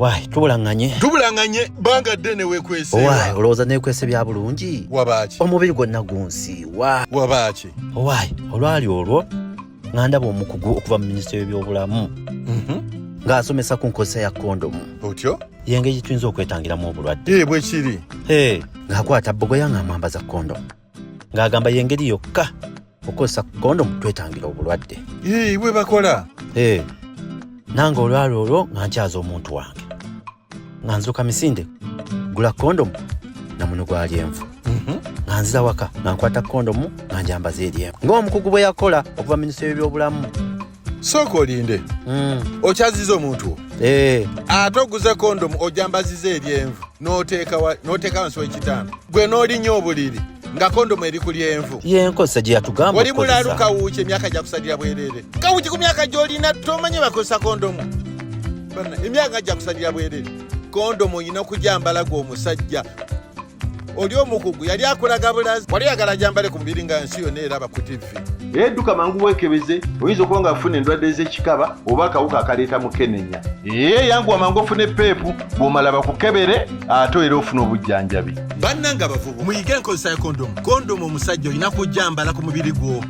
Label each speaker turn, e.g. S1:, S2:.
S1: Owaayi
S2: tubulanganye banga ddene weekweseewa.
S1: Owaayi olowooza neekwese bya bulungi?
S2: Wabaaki?
S1: Omubiri gwonna gunsiiwa.
S2: Wabaaki?
S1: Owaayi olwali olwo nga ndaba omukugu okuva mu minisitule y'ebyobulamu ng'asomesa ku nkozesa ya kondomu.
S2: Otyo?
S1: Y'engeri gye tuyinza okwetangiramu obulwadde.
S2: Bwe kiri?
S1: Ng'akwata bbogoya ng'amwambaza kondomu ng'agamba y'engeri yokka okukozesa kondomu twetangira obulwadde.
S2: Bwe bakola?
S1: Nange olwali olwo nga nkyaza omuntu wange nga nzuuka misinde gula kondomu na muno gwali envu nga nzira waka nga nkwata kondomu nga njambaza eri envu ng'omukugu bwe yakola okuva minisitule y'ebyobulamu.
S2: Sooka olinde okyaziza omuntu ate oguze kondomu ojambaziza eri envu n'oteeka wansi w'ekitanda gwe n'olinya obuliri nga kondomu eri ku lyenvu.
S1: Y'enkozesa gye yatugamba
S2: oli mulalu kawuki emyaka gya kusalira bwerere. Kawuki ku myaka gy'olina tomanye bakozesa kondomu. Emyaka gya kusalira bwerere. Kondomu olina okujambala gw'omusajja. Oli omukugu yali akulaga bulazi. Wali yagala jambale ku mubiri nga nsi yonna eraba ku TV. Edduka mangu weekebeze oyinza okuba ng'afuna endwadde ez'ekikaba oba akawuka akaleeta mukenenya. Yanguwa mangu ofune peepu bw'omala bakukebere ate era ofuna obujjanjabi. Bannanga bavubu muyige enkozesa ya kondomu. Kondomu omusajja olina kujambala ku mubiri gwo.